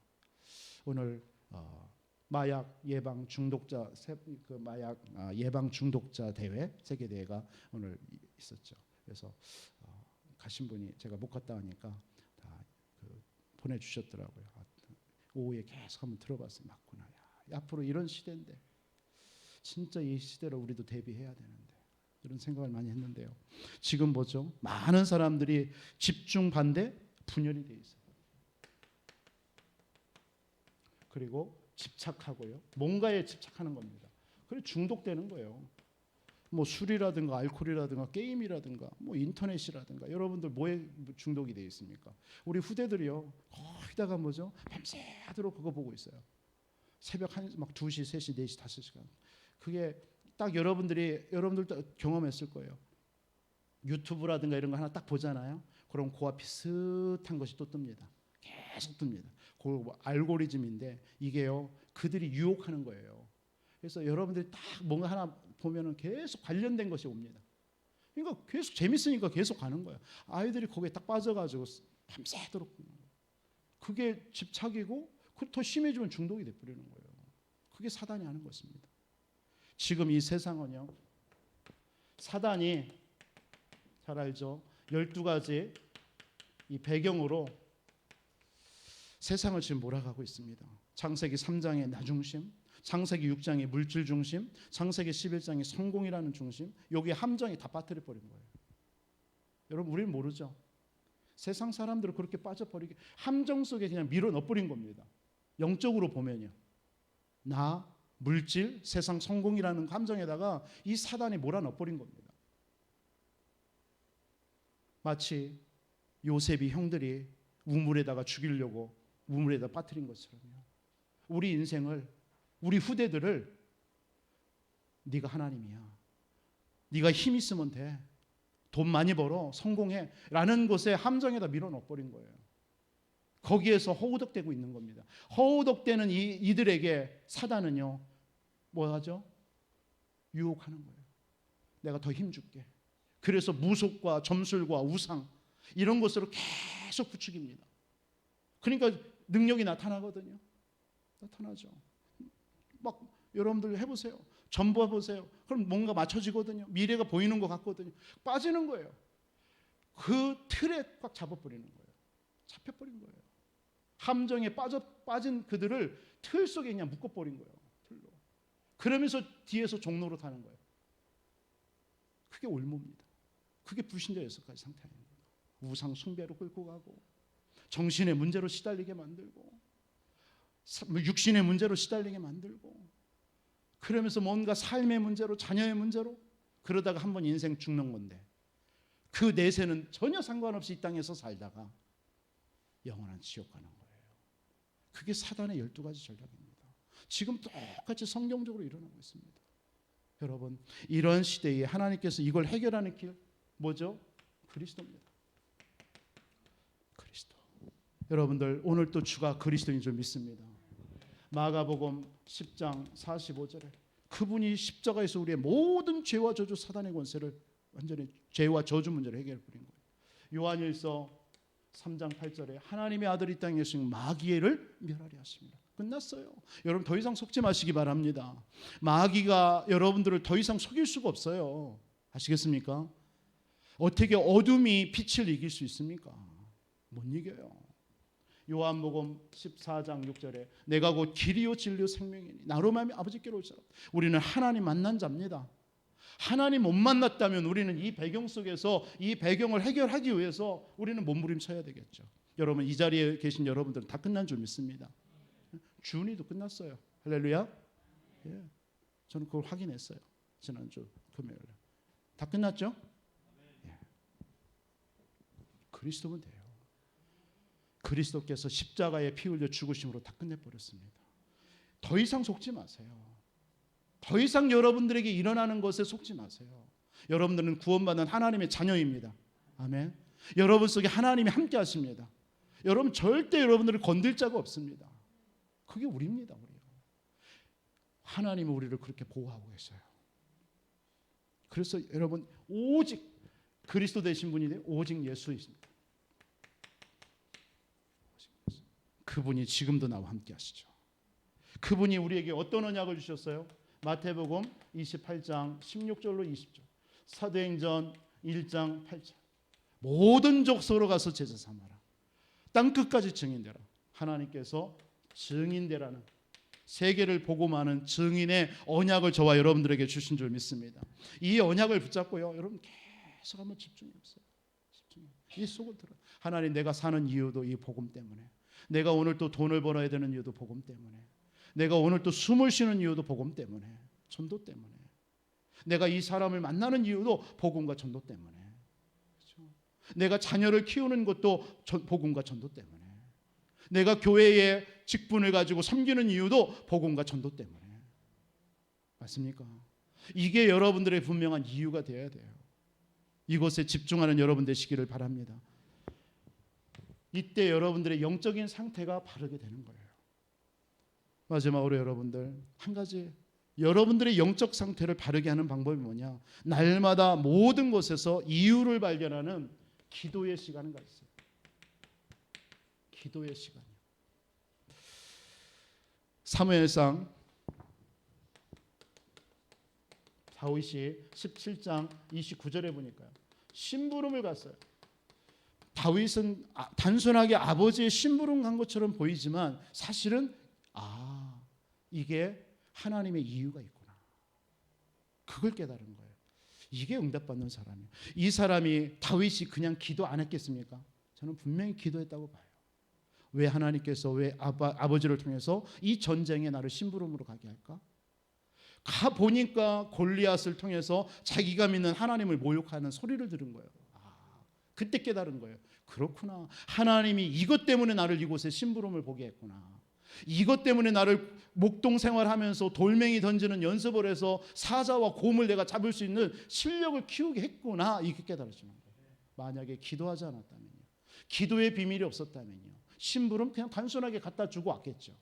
오늘 마약 예방 중독자 마약 예방 중독자 대회 세계 대회가 오늘 있었죠. 그래서 가신 분이 제가 못 갔다 하니까 다 보내주셨더라고요. 오후에 계속 한번 들어봤어요. 맞구나. 야, 앞으로 이런 시대인데 진짜 이 시대로 우리도 대비해야 되는데 이런 생각을 많이 했는데요. 지금 뭐죠? 많은 사람들이 집중 반대 분열이 돼 있어요. 그리고 집착하고요. 뭔가에 집착하는 겁니다. 그래서 중독되는 거예요. 뭐 술이라든가 알코올이라든가 게임이라든가 뭐 인터넷이라든가 여러분들 뭐에 중독이 되어 있습니까? 우리 후대들이요 거기다가 뭐죠? 밤새도록 그거 보고 있어요. 새벽 막 2시, 3시, 4시, 5시간. 그게 딱 여러분들도 경험했을 거예요. 유튜브라든가 이런 거 하나 딱 보잖아요. 그럼 그와 비슷한 것이 또 뜹니다. 계속 뜹니다. 그 알고리즘인데 이게요 그들이 유혹하는 거예요. 그래서 여러분들이 딱 뭔가 하나 보면은 계속 관련된 것이 옵니다. 그러니까 계속 재밌으니까 계속 가는 거예요. 아이들이 거기에 딱 빠져가지고 밤새도록 그게 집착이고 더 심해지면 중독이 돼버리는 거예요. 그게 사단이 하는 것입니다. 지금 이 세상은요 사단이 잘 알죠. 12가지 이 배경으로 세상을 지금 몰아가고 있습니다. 창세기 3장의 나 중심, 창세기 6장의 물질 중심, 창세기 11장의 성공이라는 중심, 여기 함정이 다 빠뜨려 버린 거예요. 여러분 우리는 모르죠. 세상 사람들을 그렇게 빠져버리게 함정 속에 그냥 밀어 넣어버린 겁니다. 영적으로 보면요. 나, 물질, 세상 성공이라는 함정에다가 이 사단이 몰아 넣어버린 겁니다. 마치 요셉이 형들이 우물에다가 죽이려고 우물에다 빠뜨린 것처럼요. 우리 인생을 우리 후대들을 네가 하나님이야. 네가 힘 있으면 돼. 돈 많이 벌어. 성공해. 라는 것에 함정에다 밀어 넣어버린 거예요. 거기에서 허우덕대고 있는 겁니다. 허우덕대는 이들에게 사단은요. 뭐 하죠? 유혹하는 거예요. 내가 더 힘줄게. 그래서 무속과 점술과 우상 이런 것으로 계속 부추깁니다. 그러니까 능력이 나타나거든요. 나타나죠. 막 여러분들 해보세요. 전부 해보세요. 그럼 뭔가 맞춰지거든요. 미래가 보이는 것 같거든요. 빠지는 거예요. 그 틀에 꽉 잡아버리는 거예요. 잡혀버린 거예요. 함정에 빠진 그들을 틀 속에 그냥 묶어버린 거예요. 틀로. 그러면서 뒤에서 종로로 타는 거예요. 그게 올무입니다. 그게 불신자 6가지 상태 아닙니다. 우상 숭배로 끌고 가고 정신의 문제로 시달리게 만들고 육신의 문제로 시달리게 만들고 그러면서 뭔가 삶의 문제로 자녀의 문제로 그러다가 한번 인생 죽는 건데 그 내세는 전혀 상관없이 이 땅에서 살다가 영원한 지옥 가는 거예요. 그게 사단의 12가지 전략입니다. 지금 똑같이 성경적으로 일어나고 있습니다. 여러분 이런 시대에 하나님께서 이걸 해결하는 길 뭐죠? 그리스도입니다. 그리스도. 여러분들 오늘 또 주가 그리스도인 줄 믿습니다. 마가복음 10장 45절에 그분이 십자가에서 우리의 모든 죄와 저주 사단의 권세를 완전히 죄와 저주 문제를 해결해 버린 거예요. 요한일서 3장 8절에 하나님의 아들 이 땅에 오신 마귀를 멸하리 하십니다. 끝났어요. 여러분 더 이상 속지 마시기 바랍니다. 마귀가 여러분들을 더 이상 속일 수가 없어요. 아시겠습니까? 어떻게 어둠이 빛을 이길 수 있습니까? 못 이겨요. 요한복음 14장 6절에 내가 곧 길이요 진리요 생명이니 나로 말미암아 아버지께로 오시라. 우리는 하나님 만난 자입니다. 하나님 못 만났다면 우리는 이 배경 속에서 이 배경을 해결하기 위해서 우리는 몸부림쳐야 되겠죠. 여러분 이 자리에 계신 여러분들은 다 끝난 줄 믿습니다. 주은이도 끝났어요. 할렐루야. 예, 저는 그걸 확인했어요. 지난주 금요일에 다 끝났죠? 예. 그리스도면 돼요. 그리스도께서 십자가에 피 흘려 죽으심으로 다 끝내버렸습니다. 더 이상 속지 마세요. 더 이상 여러분들에게 일어나는 것에 속지 마세요. 여러분들은 구원받은 하나님의 자녀입니다. 아멘. 여러분 속에 하나님이 함께 하십니다. 여러분 절대 여러분들을 건들 자가 없습니다. 그게 우리입니다. 우리. 하나님은 우리를 그렇게 보호하고 계셔요. 그래서 여러분 오직 그리스도 되신 분이 오직 예수이십니다. 그분이 지금도 나와 함께 하시죠. 그분이 우리에게 어떤 언약을 주셨어요? 마태복음 28장 16절로 20절, 사도행전 1장 8절, 모든 족속으로 가서 제자 삼아라. 땅끝까지 증인되라. 하나님께서 증인되라는 세계를 복음하는 증인의 언약을 저와 여러분들에게 주신 줄 믿습니다. 이 언약을 붙잡고요, 여러분 계속 한번 집중해 보세요. 이 속을 들어. 하나님, 내가 사는 이유도 이 복음 때문에, 내가 오늘 또 돈을 벌어야 되는 이유도 복음 때문에, 내가 오늘 또 숨을 쉬는 이유도 복음 때문에, 전도 때문에, 내가 이 사람을 만나는 이유도 복음과 전도 때문에, 그렇죠? 내가 자녀를 키우는 것도 복음과 전도 때문에, 내가 교회의 직분을 가지고 섬기는 이유도 복음과 전도 때문에. 맞습니까? 이게 여러분들의 분명한 이유가 되어야 돼요. 이것에 집중하는 여러분 되시기를 바랍니다. 이때 여러분들의 영적인 상태가 바르게 되는 거예요. 마지막으로 여러분들 한 가지, 여러분들의 영적 상태를 바르게 하는 방법이 뭐냐? 날마다 모든 곳에서 이유를 발견하는 기도의 시간을 가지세요. 기도의 시간이요. 사무엘상 다윗이 17장 29절에 보니까요, 심부름을 갔어요. 다윗은 단순하게 아버지의 심부름 간 것처럼 보이지만 사실은 이게 하나님의 이유가 있구나, 그걸 깨달은 거예요. 이게 응답받는 사람이에요. 이 사람이, 다윗이 그냥 기도 안 했겠습니까? 저는 분명히 기도했다고 봐요. 왜 하나님께서 왜 아버지를 통해서 이 전쟁에 나를 심부름으로 가게 할까? 가 보니까 골리앗을 통해서 자기가 믿는 하나님을 모욕하는 소리를 들은 거예요. 그때 깨달은 거예요. 그렇구나, 하나님이 이것 때문에 나를 이곳에 심부름을 보게 했구나. 이것 때문에 나를 목동 생활하면서 돌멩이 던지는 연습을 해서 사자와 곰을 내가 잡을 수 있는 실력을 키우게 했구나. 이렇게 깨달아지는 거예요. 만약에 기도하지 않았다면요, 기도의 비밀이 없었다면요, 심부름 그냥 단순하게 갖다 주고 왔겠죠.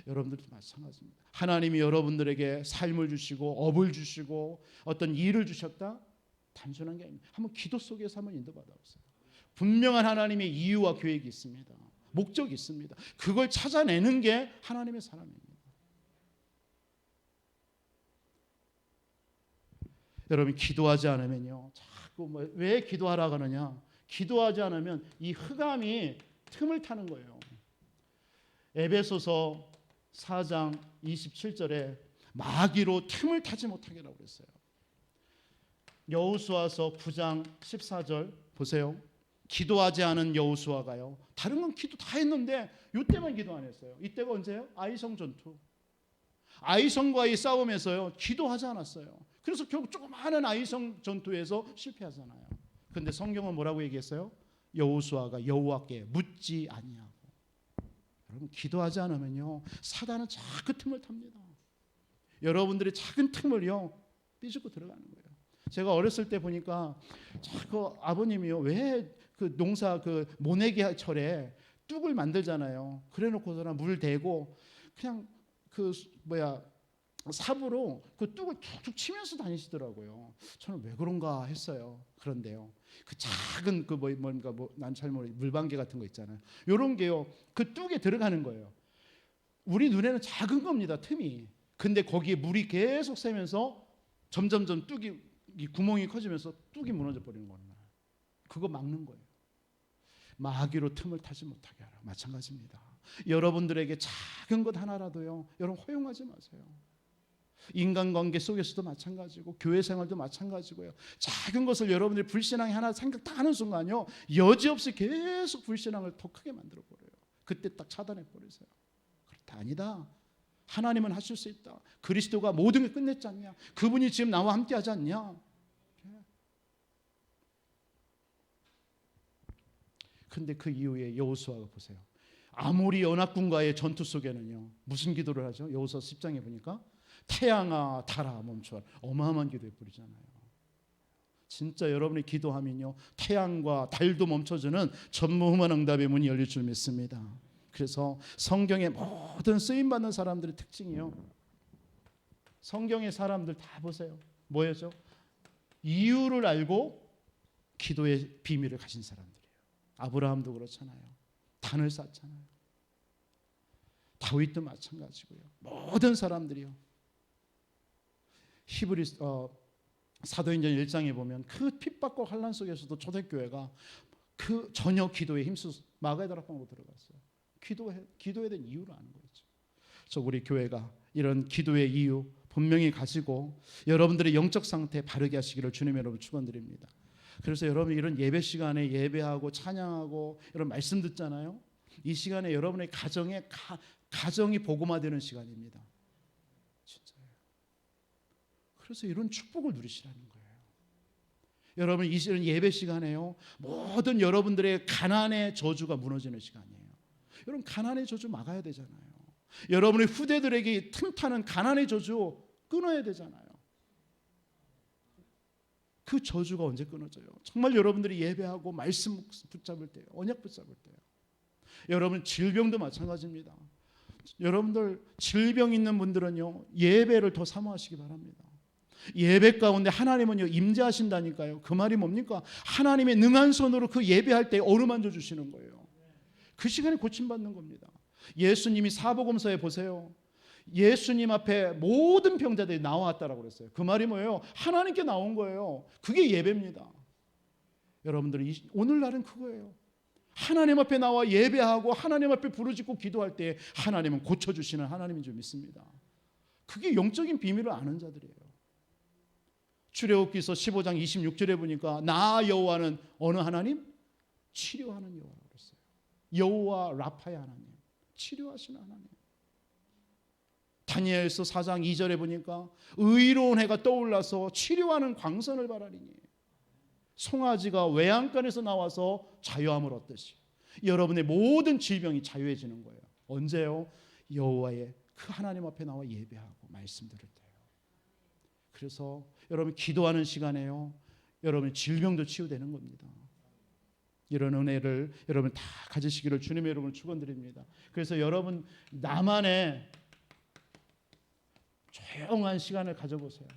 여러분들도 마찬가지입니다. 하나님이 여러분들에게 삶을 주시고 업을 주시고 어떤 일을 주셨다, 단순한 게 아닙니다. 한번 기도 속에서 한번 인도받아 보세요. 분명한 하나님의 이유와 계획이 있습니다. 목적이 있습니다. 그걸 찾아내는 게 하나님의 사람입니다. 여러분, 기도하지 않으면요, 자꾸 왜 기도하라고 하느냐, 기도하지 않으면 이 흑암이 틈을 타는 거예요. 에베소서 4장 27절에 마귀로 틈을 타지 못하게 라고 그랬어요. 여호수아서 9장 14절 보세요. 기도하지 않은 여호수아가요, 다른 건 기도 다 했는데 이때만 기도 안 했어요. 이때가 언제예요? 아이성 전투. 아이성과의 싸움에서요, 기도하지 않았어요. 그래서 결국 조그마한 아이성 전투에서 실패하잖아요. 그런데 성경은 뭐라고 얘기했어요? 여호수아가 여호와께 묻지 아니하고. 여러분, 기도하지 않으면요, 사단은 자꾸 틈을 탑니다. 여러분들의 작은 틈을요 삐죽고 들어가는 거예요. 제가 어렸을 때 보니까 자꾸 아버님이요, 왜 그 농사 그 모내기철에 뚝을 만들잖아요. 그래놓고서는 물 대고 그냥 삽으로 그 뚝을 툭툭 치면서 다니시더라고요. 저는 왜 그런가 했어요. 그런데요, 그 작은 그 뭔가 난 잘 모르 물방개 같은 거 있잖아요. 요런 게요, 그 뚝에 들어가는 거예요. 우리 눈에는 작은 겁니다, 틈이. 근데 거기에 물이 계속 새면서 점점점 뚝이 이 구멍이 커지면서 뚝이 무너져 버리는 거예요. 그거 막는 거예요. 마귀로 틈을 타지 못하게 하라. 마찬가지입니다. 여러분들에게 작은 것 하나라도요, 여러분 허용하지 마세요. 인간관계 속에서도 마찬가지고 교회 생활도 마찬가지고요. 작은 것을 여러분들이 불신앙이 하나 생각 다 하는 순간요, 여지없이 계속 불신앙을 더 크게 만들어 버려요. 그때 딱 차단해 버리세요. 그렇다, 아니다. 하나님은 하실 수 있다. 그리스도가 모든 걸 끝냈지 않냐? 그분이 지금 나와 함께 하지 않냐? 근데 그 이후에 여호수아가 보세요. 아모리 연합군과의 전투 속에는요, 무슨 기도를 하죠? 여호수아 10장에 보니까 태양아 달아 멈춰라. 어마어마한 기도해 버리잖아요. 진짜 여러분이 기도하면요, 태양과 달도 멈춰주는 전무후무한 응답의 문이 열릴 줄 믿습니다. 그래서 성경의 모든 쓰임받는 사람들의 특징이요, 성경의 사람들 다 보세요. 뭐였죠? 이유를 알고 기도의 비밀을 가진 사람들이에요. 아브라함도 그렇잖아요. 단을 쌓잖아요. 다윗도 마찬가지고요. 모든 사람들이요. 히브리 사도행전 1장에 보면 그 핍박과 환난 속에서도 초대교회가 그 전혀 기도에 힘써서 마가의 다락방으로 들어갔어요. 기도해야 된 이유를 아는 거죠. 그래서 우리 교회가 이런 기도의 이유 분명히 가지고 여러분들의 영적 상태 바르게 하시기를 주님 여러분 축원드립니다. 그래서 여러분 이런 예배 시간에 예배하고 찬양하고 이런 말씀 듣잖아요. 이 시간에 여러분의 가정이 복음화되는 시간입니다. 진짜예요. 그래서 이런 축복을 누리시라는 거예요. 여러분 이런 예배 시간에요, 모든 여러분들의 가난의 저주가 무너지는 시간이에요. 여러분 가난의 저주 막아야 되잖아요. 여러분의 후대들에게 틈타는 가난의 저주 끊어야 되잖아요. 그 저주가 언제 끊어져요? 정말 여러분들이 예배하고 말씀 붙잡을 때요, 언약 붙잡을 때요. 여러분 질병도 마찬가지입니다. 여러분들 질병 있는 분들은요, 예배를 더 사모하시기 바랍니다. 예배 가운데 하나님은요 임재하신다니까요. 그 말이 뭡니까? 하나님의 능한 손으로 그 예배할 때 어루만져 주시는 거예요. 그 시간에 고침받는 겁니다. 예수님이 사복음서에 보세요. 예수님 앞에 모든 병자들이 나왔다라고 그랬어요. 그 말이 뭐예요? 하나님께 나온 거예요. 그게 예배입니다. 여러분들이 오늘날은 그거예요. 하나님 앞에 나와 예배하고 하나님 앞에 부르짖고 기도할 때 하나님은 고쳐주시는 하나님인 줄 믿습니다. 그게 영적인 비밀을 아는 자들이에요. 출애굽기서 15장 26절에 보니까 나 여호와는 어느 하나님? 치료하는 여호와라고 그랬어요. 여호와 라파의 하나님, 치료하시는 하나님. 다니엘서 4장 2절에 보니까 의로운 해가 떠올라서 치료하는 광선을 바라리니 송아지가 외양간에서 나와서 자유함을 얻듯이 여러분의 모든 질병이 자유해지는 거예요. 언제요? 여호와의 그 하나님 앞에 나와 예배하고 말씀 들을 때요. 그래서 여러분 기도하는 시간에요, 여러분의 질병도 치유되는 겁니다. 이런 은혜를 여러분 다 가지시기를 주님의 이름으로 축원드립니다. 그래서 여러분 나만의 조용한 시간을 가져보세요.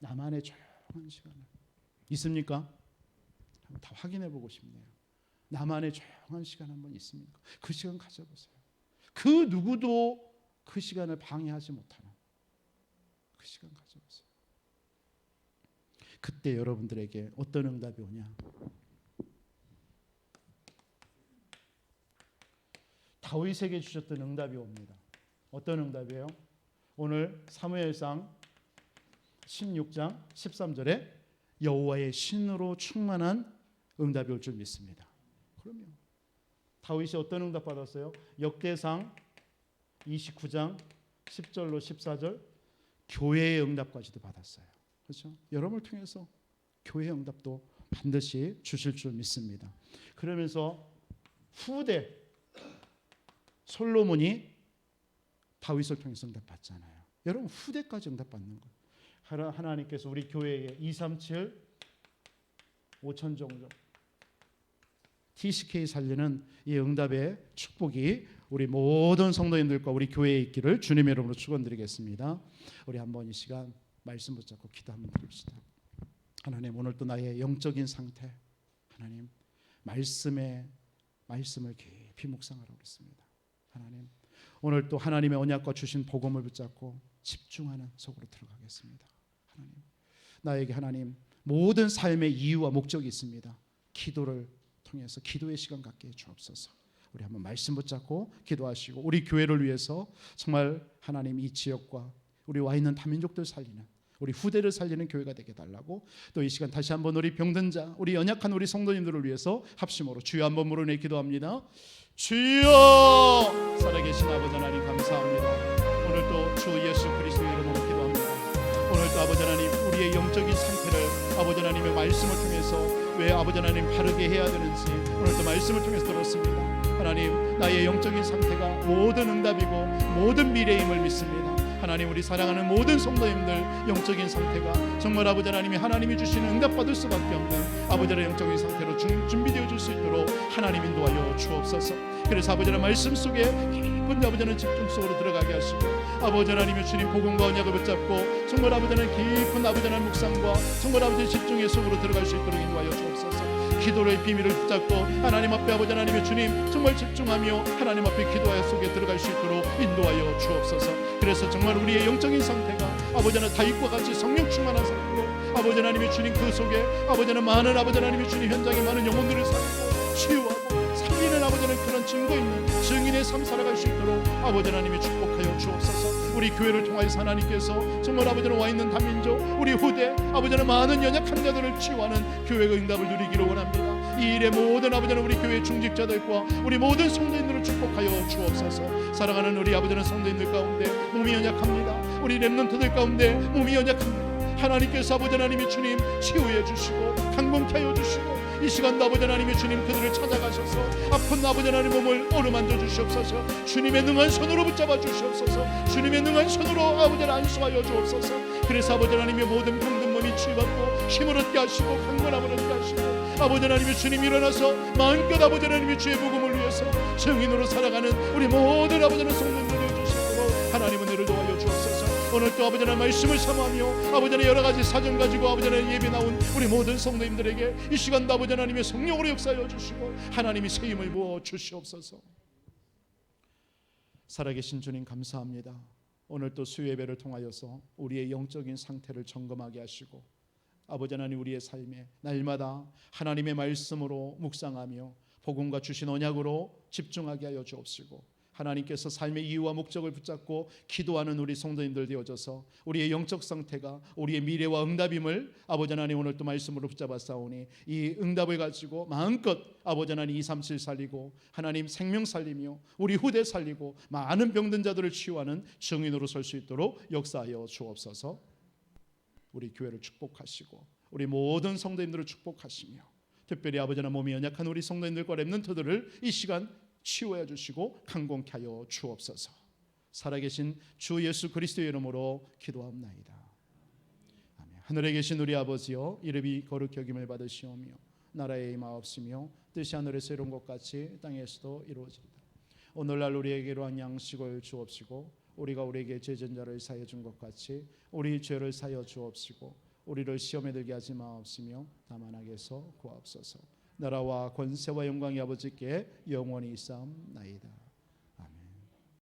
나만의 조용한 시간을 있습니까? 한번 다 확인해 보고 싶네요. 나만의 조용한 시간 한번 있습니까? 그 시간 가져보세요. 그 누구도 그 시간을 방해하지 못하는 그 시간 가져보세요. 그때 여러분들에게 어떤 응답이 오냐? 다윗에게 주셨던 응답이 옵니다. 어떤 응답이에요? 오늘 사무엘상 16장 13절에 여호와의 신으로 충만한 응답이 올 줄 믿습니다. 그럼요. 다윗이 어떤 응답 받았어요? 역대상 29장 10절로 14절 교회의 응답까지도 받았어요. 그렇죠? 여러분을 통해서 교회의 응답도 반드시 주실 줄 믿습니다. 그러면서 후대 솔로몬이 다윗을 통해서 응답 받잖아요. 여러분 후대까지 응답 받는 거예요. 하나님께서 우리 교회에 237 5천 정도 TCK 살리는 이 응답의 축복이 우리 모든 성도님들과 우리 교회에 있기를 주님의 이름으로 축원드리겠습니다. 우리 한번 이 시간 말씀 붙잡고 기도 한번 드립시다. 하나님, 오늘 또 나의 영적인 상태, 하나님 말씀을 깊이 묵상하라고 그랬습니다. 하나님, 오늘 또 하나님의 언약과 주신 복음을 붙잡고 집중하는 속으로 들어가겠습니다. 하나님, 나에게 하나님 모든 삶의 이유와 목적이 있습니다. 기도를 통해서 기도의 시간 갖게 해 주옵소서. 우리 한번 말씀 붙잡고 기도하시고 우리 교회를 위해서 정말 하나님 이 지역과 우리 와 있는 다민족들 살리는, 우리 후대를 살리는 교회가 되게 달라고, 또 이 시간 다시 한번 우리 병든 자, 우리 연약한 우리 성도님들을 위해서 합심으로 주여 한번 물어내 기도합니다. 주여, 살아계신 아버지 하나님 감사합니다. 오늘도 주 예수 그리스도의 이름으로 기도합니다. 오늘도 아버지 하나님 우리의 영적인 상태를 아버지 하나님의 말씀을 통해서 왜 아버지 하나님 바르게 해야 되는지 오늘도 말씀을 통해서 들었습니다. 하나님, 나의 영적인 상태가 모든 응답이고 모든 미래임을 믿습니다. 하나님, 우리 사랑하는 모든 성도님들 영적인 상태가 정말 아버지 하나님이 주시는 응답받을 수밖에 없는 아버지의 영적인 상태로 준비되어 줄 수 있도록 하나님 인도하여 주옵소서. 그래서 아버지의 말씀 속에 깊은 아버지는 집중 속으로 들어가게 하시고 아버지 하나님의 주님 복음과 언약을 붙잡고 정말 아버지는 깊은 아버지 하나님 묵상과 정말 아버지의 집중의 속으로 들어갈 수 있도록 인도하여 주옵소서. 기도의 비밀을 붙잡고 하나님 앞에 아버지 하나님의 주님 정말 집중하며 하나님 앞에 기도하여 속에 들어갈 수 있도록 인도하여 주옵소서. 그래서 정말 우리의 영적인 상태가 아버지 하나님 다윗과 같이 성령 충만한 삶으로 아버지 하나님의 주님 그 속에 아버지 하나님 많은 아버지 하나님의 주님 현장에 많은 영혼들을 살리고 치유하고 살리는 아버지 하나님 그런 증거 있는 증인의 삶 살아갈 수 있도록 아버지 하나님이 축복하여 주옵소서. 우리 교회를 통하여서 하나님께서 정말 아버지 하나님 와 있는 다민족 우리 후대 아버지 하나님 많은 연약한 자들을 치유하는 교회의 응답을 누리기를 원합니다. 이 일의 모든 아버지 하나님 우리 교회 중직자들과 우리 모든 성도인들을 축복하여 주옵소서. 사랑하는 우리 아버지 하나님 성도인들 가운데 몸이 연약합니다. 우리 렘넌트들 가운데 몸이 연약합니다. 하나님께서 아버지 하나님의 주님 치유해 주시고 강건케 하여 주시고 이 시간도 아버지 하나님의 주님 그들을 찾아가셔서 아픈 아버지 하나님 몸을 어루만져 주시옵소서. 주님의 능한 손으로 붙잡아 주시옵소서. 주님의 능한 손으로 아버지를 안수하여 주옵소서. 그래서 아버지 하나님의 모든 병든 몸이 치유받고 힘을 얻게 하시고 강건함을 얻게 하시고 아버지 하나님의 주님 일어나서 마음껏 아버지 하나님의 주의 복음을 위해서 증인으로 살아가는 우리 모든 아버지 하나님 성도님들을 주시고 하나님은 너를 도와여 주옵소서. 오늘 또 아버지 하나님 말씀을 삼하며 아버지 하나님 여러 가지 사정 가지고 아버지 하나님 예배 나온 우리 모든 성도님들에게 이 시간도 아버지 하나님의 성령으로 역사하여 주시고 하나님이 새 힘을 부어 주시옵소서. 살아계신 주님 감사합니다. 오늘 또 수요예배를 통하여서 우리의 영적인 상태를 점검하게 하시고 아버지 하나님 우리의 삶에 날마다 하나님의 말씀으로 묵상하며 복음과 주신 언약으로 집중하게 하여 주옵시고 하나님께서 삶의 이유와 목적을 붙잡고 기도하는 우리 성도님들 되어져서 우리의 영적 상태가 우리의 미래와 응답임을 아버지 하나님 오늘 또 말씀으로 붙잡아 싸우니 이 응답을 가지고 마음껏 아버지 하나님 237 살리고 하나님 생명 살리며 우리 후대 살리고 많은 병든 자들을 치유하는 증인으로 설 수 있도록 역사하여 주옵소서. 우리 교회를 축복하시고 우리 모든 성도님들을 축복하시며 특별히 아버지 하나님 몸이 연약한 우리 성도님들과 렘넌트들을 이 시간 치유해 주시고 강건케 하여 주옵소서. 살아계신 주 예수 그리스도의 이름으로 기도합나이다. 아멘. 하늘에 계신 우리 아버지여 이름이 거룩히 여김을 받으시오며 나라의 임하옵시며 뜻이 하늘에서 이룬 것 같이 땅에서도 이루어지리다. 오늘날 우리에게 이러한 양식을 주옵시고 우리가 우리에게 죄전자를 사하여 준 것 같이 우리 죄를 사하여 주옵시고 우리를 시험에 들게 하지 마옵시며 다만 악에서 구하옵소서. 나라와 권세와 영광이 아버지께 영원히 있사옵나이다.